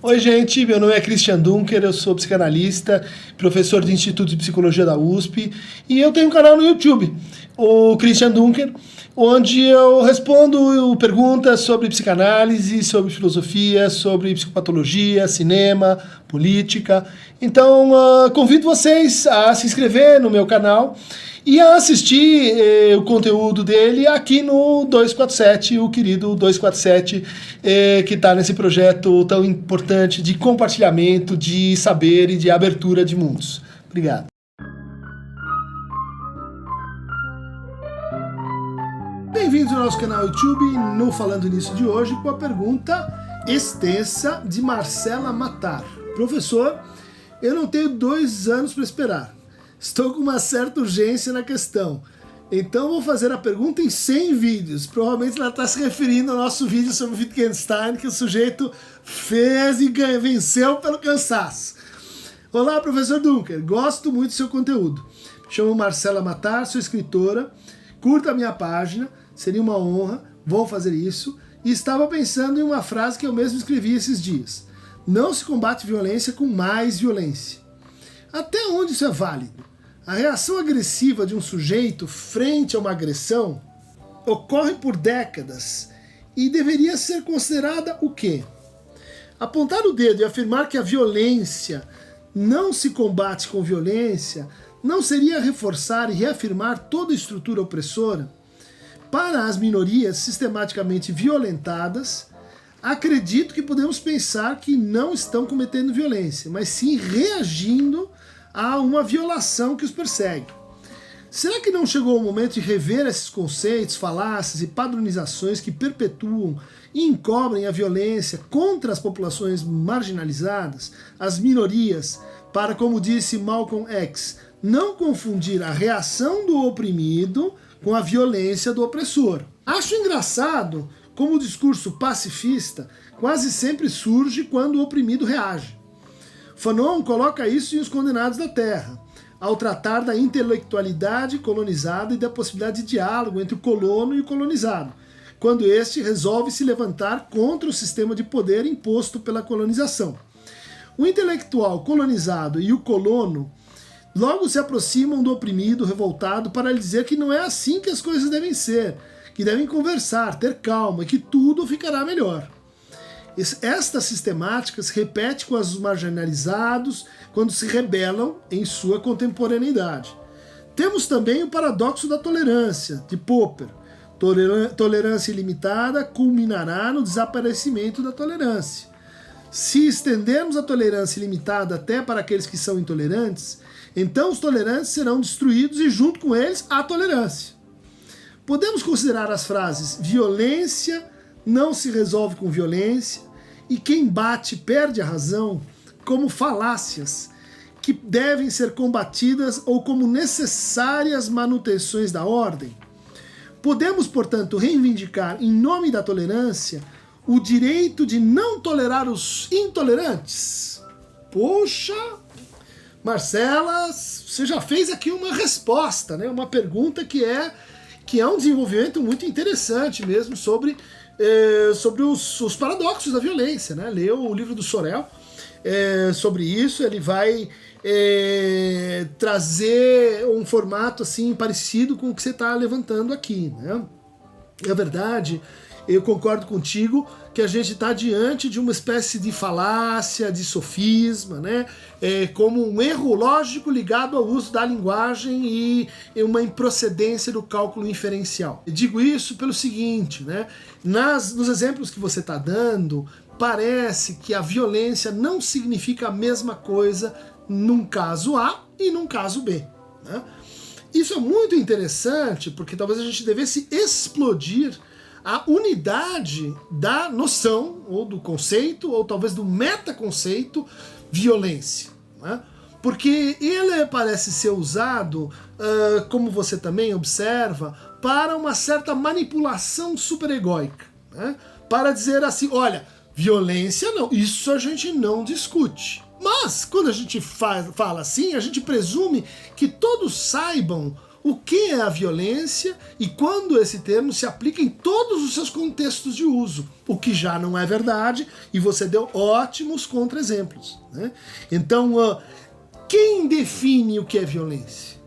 Oi gente, meu nome é Christian Dunker, eu sou psicanalista, professor do Instituto de Psicologia da USP e eu tenho um canal no YouTube, o Christian Dunker, onde eu respondo perguntas sobre psicanálise, sobre filosofia, sobre psicopatologia, cinema, política. Então convido vocês a se inscrever no meu canal e a assistir o conteúdo dele aqui no 247, o querido 247, que está nesse projeto tão importante de compartilhamento de saber e de abertura de mundos. Obrigado. Bem-vindos ao nosso canal YouTube, no Falando Nisso de hoje, com a pergunta extensa de Marcela Matar. Professor, eu não tenho 2 anos para esperar. Estou com uma certa urgência na questão. Então vou fazer a pergunta em 100 vídeos. Provavelmente ela está se referindo ao nosso vídeo sobre Wittgenstein, que o sujeito fez e venceu pelo cansaço. Olá, professor Dunker. Gosto muito do seu conteúdo. Me chamo Marcela Matar, sou escritora. Curta a minha página, seria uma honra. Vou fazer isso. E estava pensando em uma frase que eu mesmo escrevi esses dias. Não se combate violência com mais violência. Até onde isso é válido? A reação agressiva de um sujeito frente a uma agressão ocorre por décadas e deveria ser considerada o quê? Apontar o dedo e afirmar que a violência não se combate com violência não seria reforçar e reafirmar toda a estrutura opressora? Para as minorias sistematicamente violentadas, acredito que podemos pensar que não estão cometendo violência, mas sim reagindo a uma violação que os persegue. Será que não chegou o momento de rever esses conceitos, falácias e padronizações que perpetuam e encobrem a violência contra as populações marginalizadas, as minorias, para, como disse Malcolm X, não confundir a reação do oprimido com a violência do opressor? Acho engraçado como o discurso pacifista quase sempre surge quando o oprimido reage. Fanon coloca isso em Os Condenados da Terra, ao tratar da intelectualidade colonizada e da possibilidade de diálogo entre o colono e o colonizado, quando este resolve se levantar contra o sistema de poder imposto pela colonização. O intelectual colonizado e o colono logo se aproximam do oprimido revoltado para lhe dizer que não é assim que as coisas devem ser, que devem conversar, ter calma e que tudo ficará melhor. Esta sistemática se repete com os marginalizados quando se rebelam em sua contemporaneidade. Temos também o paradoxo da tolerância, de Popper. Tolerância ilimitada culminará no desaparecimento da tolerância. Se estendermos a tolerância ilimitada até para aqueles que são intolerantes, então os tolerantes serão destruídos e junto com eles a tolerância. Podemos considerar as frases violência não se resolve com violência e quem bate perde a razão como falácias que devem ser combatidas ou como necessárias manutenções da ordem. Podemos, portanto, reivindicar em nome da tolerância o direito de não tolerar os intolerantes? Poxa, Marcela, você já fez aqui uma resposta, né? Uma pergunta que é um desenvolvimento muito interessante mesmo sobre os paradoxos da violência, né? Leu o livro do Sorel sobre isso, ele vai trazer um formato assim parecido com o que você está levantando aqui, né? É verdade, eu concordo contigo que a gente está diante de uma espécie de falácia, de sofisma, né? Como um erro lógico ligado ao uso da linguagem e uma improcedência do cálculo inferencial. Eu digo isso pelo seguinte, né? Nos exemplos que você está dando, parece que a violência não significa a mesma coisa num caso A e num caso B, né? Isso é muito interessante porque talvez a gente devesse explodir a unidade da noção, ou do conceito, ou talvez do metaconceito violência, né? Porque ele parece ser usado, como você também observa, para uma certa manipulação superegóica, né? Para dizer assim, olha, violência não, isso a gente não discute. Mas, quando a gente fala assim, a gente presume que todos saibam o que é a violência e quando esse termo se aplica em todos os seus contextos de uso, o que já não é verdade, e você deu ótimos contra-exemplos, né? Então, quem define o que é violência?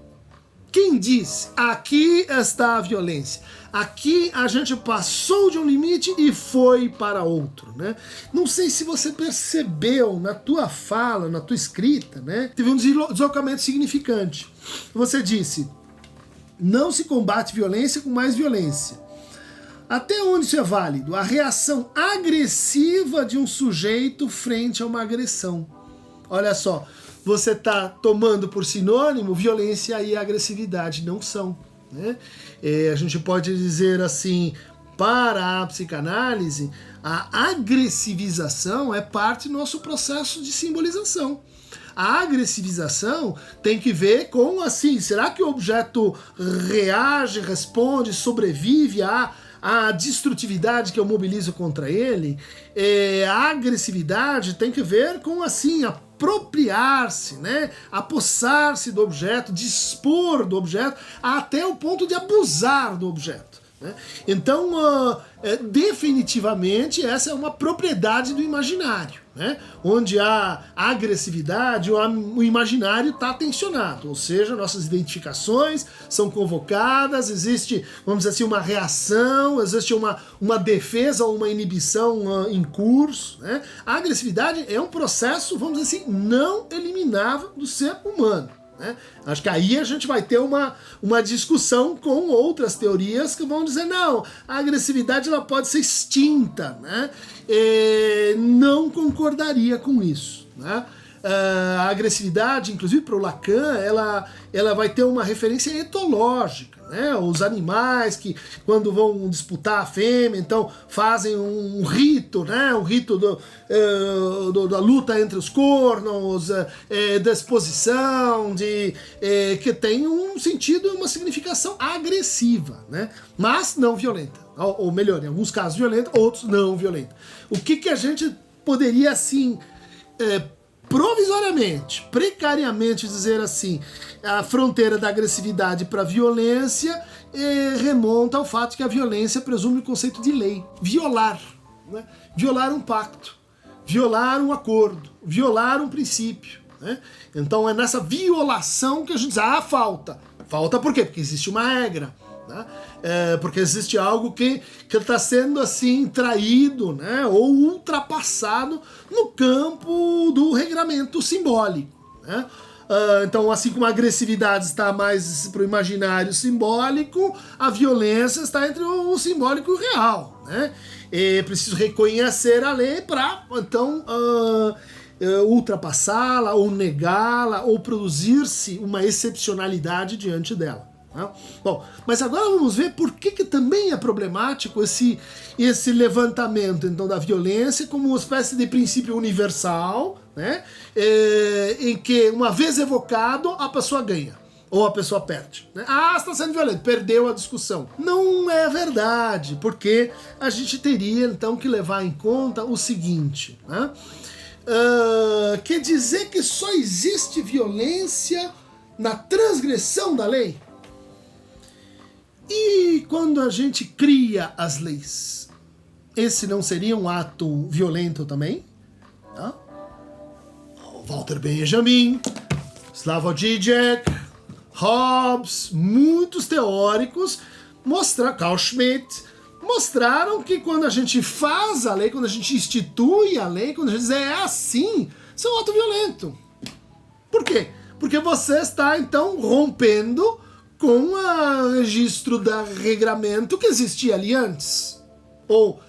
Quem diz, aqui está a violência, aqui a gente passou de um limite e foi para outro, né? Não sei se você percebeu na tua fala, na tua escrita, né? Teve um deslocamento significante. Você disse, não se combate violência com mais violência. Até onde isso é válido? A reação agressiva de um sujeito frente a uma agressão. Olha só, você está tomando por sinônimo violência e agressividade, não são, né? A gente pode dizer assim, para a psicanálise, a agressivização é parte do nosso processo de simbolização. A agressivização tem que ver com, assim, será que o objeto reage, responde, sobrevive à destrutividade que eu mobilizo contra ele? A agressividade tem que ver com, assim, apropriar-se, né? Apossar-se do objeto, dispor do objeto, até o ponto de abusar do objeto, né? Então, definitivamente, essa é uma propriedade do imaginário, né? Onde a agressividade, o imaginário está tensionado, ou seja, nossas identificações são convocadas, existe, vamos dizer assim, uma reação, existe uma defesa ou uma inibição em curso, né? A agressividade é um processo, vamos dizer assim, não eliminável do ser humano, né? Acho que aí a gente vai ter uma discussão com outras teorias que vão dizer, não, a agressividade ela pode ser extinta, né? Não concordaria com isso, né? A agressividade, inclusive para o Lacan, ela vai ter uma referência etológica, né? Os animais que, quando vão disputar a fêmea, então fazem um rito, né? Um rito da luta entre os cornos, da exposição, que tem um sentido e uma significação agressiva, né? Mas não violenta, ou melhor, em alguns casos violenta, outros não violenta. O que a gente poderia, assim, provisoriamente, precariamente dizer assim, a fronteira da agressividade para a violência remonta ao fato que a violência presume o conceito de lei. Violar, né? Violar um pacto, violar um acordo, violar um princípio, né? Então é nessa violação que a gente diz, falta. Falta por quê? Porque existe uma regra, né? Porque existe algo que está sendo assim traído, né, ou ultrapassado no campo do regramento simbólico, né? Então, assim como a agressividade está mais para o imaginário simbólico, a violência está entre o simbólico e o real, né? É preciso reconhecer a lei para, então, ultrapassá-la, ou negá-la, ou produzir-se uma excepcionalidade diante dela. Bom, mas agora vamos ver por que também é problemático esse levantamento, então, da violência como uma espécie de princípio universal, né, em que, uma vez evocado, a pessoa ganha, ou a pessoa perde, né? Você está sendo violento, perdeu a discussão. Não é verdade, porque a gente teria, então, que levar em conta o seguinte, né? Quer dizer que só existe violência na transgressão da lei? E quando a gente cria as leis, esse não seria um ato violento também? Tá? Walter Benjamin, Slavoj Žižek, Hobbes, muitos teóricos, Carl Schmitt, mostraram que quando a gente faz a lei, quando a gente institui a lei, quando a gente diz assim, isso é um ato violento. Por quê? Porque você está, então, rompendo com o registro do regramento que existia ali antes. Ou,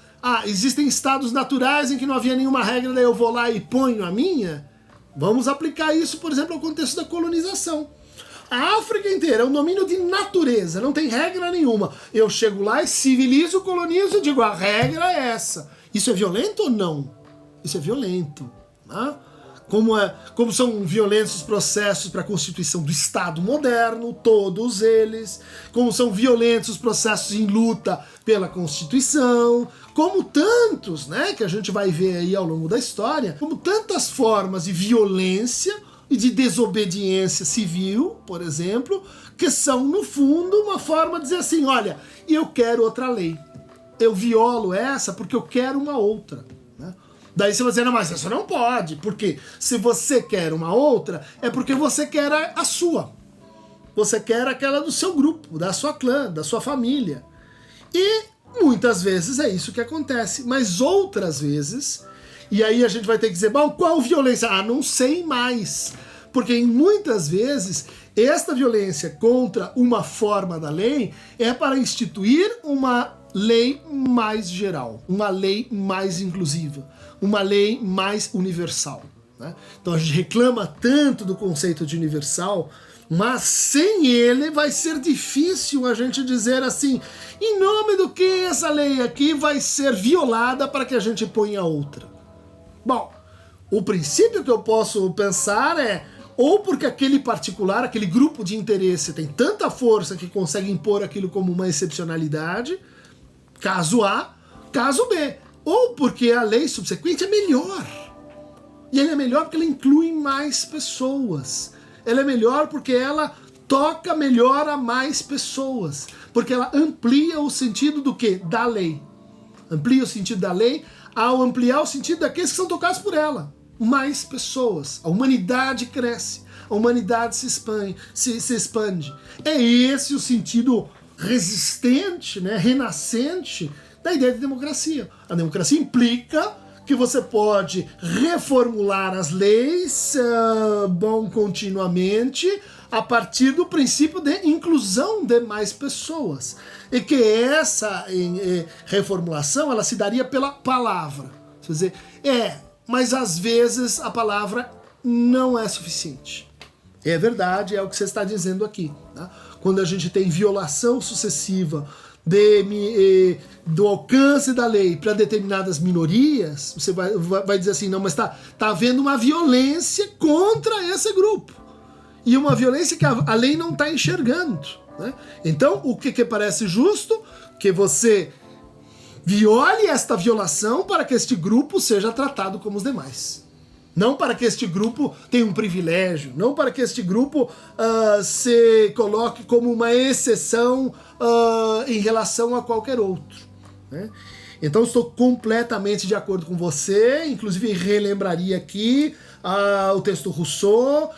existem estados naturais em que não havia nenhuma regra, daí eu vou lá e ponho a minha. Vamos aplicar isso, por exemplo, ao contexto da colonização. A África inteira é um domínio de natureza, não tem regra nenhuma. Eu chego lá e civilizo, colonizo e digo, a regra é essa. Isso é violento ou não? Isso é violento, né? Como são violentos os processos para a constituição do Estado moderno, todos eles, como são violentos os processos em luta pela Constituição, como tantos, né, que a gente vai ver aí ao longo da história, como tantas formas de violência e de desobediência civil, por exemplo, que são, no fundo, uma forma de dizer assim, olha, eu quero outra lei. Eu violo essa porque eu quero uma outra. Né? Daí você vai dizer, não, mas isso não pode, porque se você quer uma outra, é porque você quer a sua. Você quer aquela do seu grupo, da sua clã, da sua família. E muitas vezes é isso que acontece, mas outras vezes, e aí a gente vai ter que dizer, bom, qual violência? Ah, não sei mais. Porque muitas vezes esta violência contra uma forma da lei é para instituir uma lei mais geral, uma lei mais inclusiva, uma lei mais universal. Né? Então a gente reclama tanto do conceito de universal, mas sem ele vai ser difícil a gente dizer assim, em nome do que essa lei aqui vai ser violada para que a gente ponha outra. Bom, o princípio que eu posso pensar é, ou porque aquele particular, aquele grupo de interesse tem tanta força que consegue impor aquilo como uma excepcionalidade, caso A, caso B, ou porque a lei subsequente é melhor. E ela é melhor porque ela inclui mais pessoas. Ela é melhor porque ela toca melhor a mais pessoas. Porque ela amplia o sentido do quê? Da lei. Amplia o sentido da lei ao ampliar o sentido daqueles que são tocados por ela. Mais pessoas. A humanidade cresce. A humanidade se expande. É esse o sentido resistente, né, renascente da ideia de democracia. A democracia implica que você pode reformular as leis continuamente a partir do princípio de inclusão de mais pessoas. E que essa reformulação ela se daria pela palavra. Quer dizer, mas às vezes a palavra não é suficiente. É verdade, é o que você está dizendo aqui. Tá? Quando a gente tem violação sucessiva do alcance da lei para determinadas minorias, você vai dizer assim, não, mas tá havendo uma violência contra esse grupo. E uma violência que a lei não está enxergando. Né? Então, o que parece justo? Que você viole esta violação para que este grupo seja tratado como os demais. Não para que este grupo tenha um privilégio, não para que este grupo se coloque como uma exceção em relação a qualquer outro. Né? Então estou completamente de acordo com você, inclusive relembraria aqui o texto Rousseau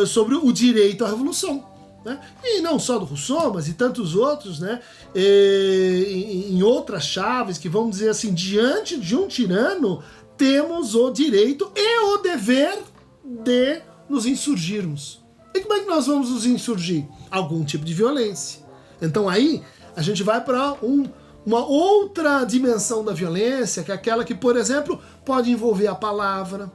sobre o direito à revolução. Né? E não só do Rousseau, mas de tantos outros, né? Em outras chaves que vão dizer assim, diante de um tirano, temos o direito e o dever de nos insurgirmos. E como é que nós vamos nos insurgir? Algum tipo de violência. Então aí a gente vai para uma outra dimensão da violência, que é aquela que, por exemplo, pode envolver a palavra,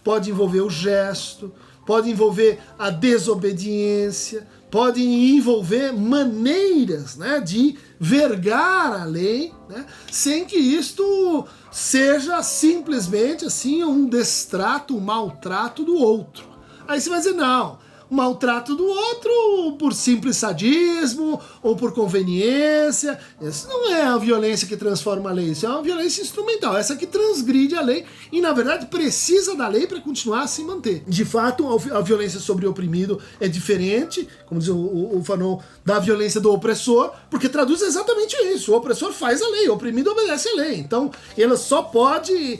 pode envolver o gesto, pode envolver a desobediência, pode envolver maneiras, né, de vergar a lei, né, sem que isto seja simplesmente assim um destrato, um maltrato do outro. Aí você vai dizer, não, o maltrato do outro por simples sadismo ou por conveniência, isso não é a violência que transforma a lei, isso é uma violência instrumental, essa que transgride a lei e na verdade precisa da lei para continuar a se manter. De fato, a violência sobre o oprimido é diferente, como diz o Fanon, da violência do opressor, porque traduz exatamente isso, o opressor faz a lei, o oprimido obedece a lei, então ele só pode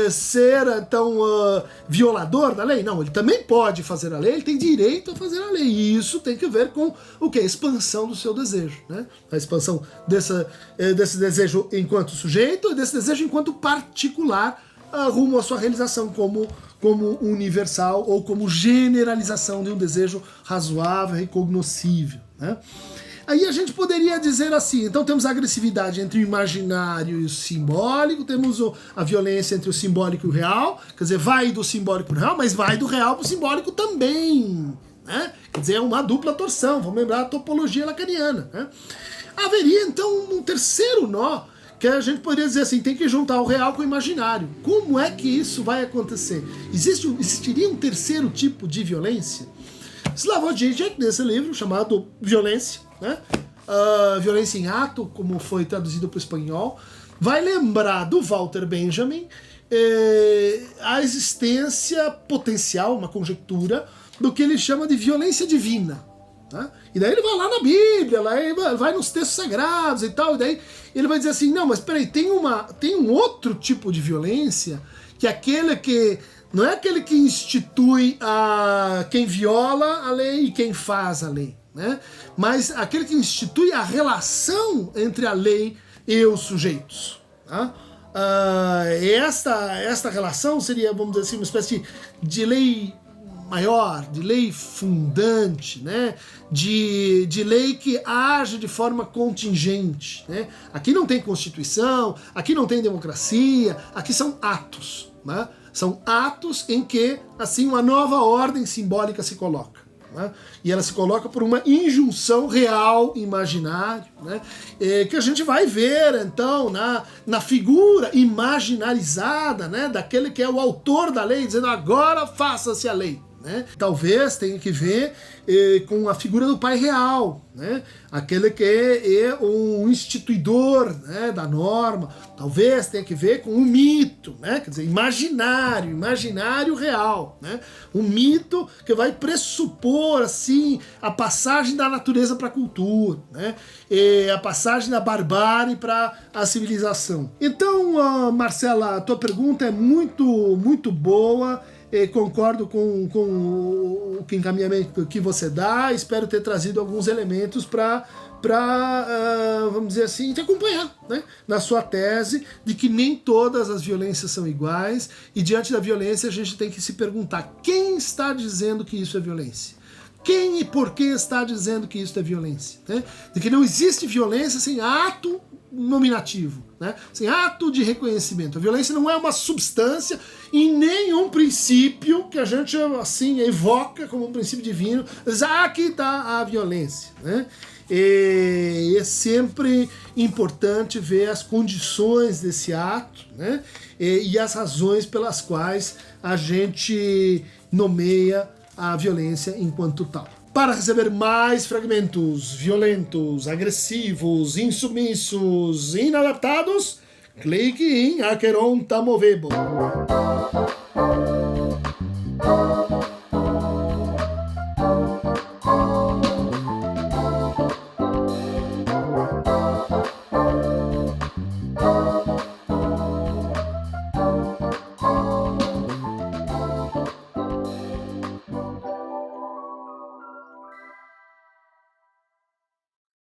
ser então violador da lei? Não, ele também pode fazer a lei, ele tem direito a fazer a lei, e isso tem que ver com o que? A expansão do seu desejo, né? A expansão desse desejo enquanto sujeito e desse desejo enquanto particular rumo à sua realização como universal ou como generalização de um desejo razoável e cognoscível, né? Aí a gente poderia dizer assim, então temos a agressividade entre o imaginário e o simbólico, temos a violência entre o simbólico e o real, quer dizer, vai do simbólico para o real, mas vai do real para o simbólico também, né? Quer dizer, é uma dupla torção, vamos lembrar a topologia lacaniana, né? Haveria então um terceiro nó, que a gente poderia dizer assim, tem que juntar o real com o imaginário. Como é que isso vai acontecer? Existiria um terceiro tipo de violência? Slavoj Žižek, nesse livro chamado Violência, né? Violência em Ato, como foi traduzido para o espanhol, vai lembrar do Walter Benjamin a existência potencial, uma conjectura, do que ele chama de violência divina. Tá? E daí ele vai lá na Bíblia, lá ele vai nos textos sagrados e tal, e daí ele vai dizer assim, não, mas peraí, tem um outro tipo de violência, que é aquele que não é aquele que institui quem viola a lei e quem faz a lei, né? Mas aquele que institui a relação entre a lei e os sujeitos. Tá? Esta relação seria, vamos dizer assim, uma espécie de lei maior, de lei fundante, né? de lei que age de forma contingente. Né? Aqui não tem Constituição, aqui não tem democracia, aqui são atos. Né? São atos em que, assim, uma nova ordem simbólica se coloca. Né? E ela se coloca por uma injunção real, imaginária, né? Que a gente vai ver, então, na figura imaginarizada, né? Daquele que é o autor da lei, dizendo agora faça-se a lei. Né? Talvez tenha que ver com a figura do pai real, né? Aquele que é um instituidor, né, da norma. Talvez tenha que ver com um mito, né? Quer dizer, imaginário real, né? Um mito que vai pressupor assim a passagem da natureza para a cultura, né? A passagem da barbárie para a civilização. Então, Marcela, a tua pergunta é muito boa. Concordo com o encaminhamento que você dá, espero ter trazido alguns elementos para vamos dizer assim, te acompanhar, né, na sua tese de que nem todas as violências são iguais, e diante da violência a gente tem que se perguntar quem está dizendo que isso é violência. Quem e por que está dizendo que isso é violência? Né? De que não existe violência sem ato nominativo, né? Sem ato de reconhecimento. A violência não é uma substância e nem um princípio que a gente assim evoca como um princípio divino. Diz, aqui está a violência, né? E é sempre importante ver as condições desse ato, né? E as razões pelas quais a gente nomeia a violência enquanto tal. Para receber mais fragmentos violentos, agressivos, insubmissos, inadaptados, clique em Acheronta Movebo.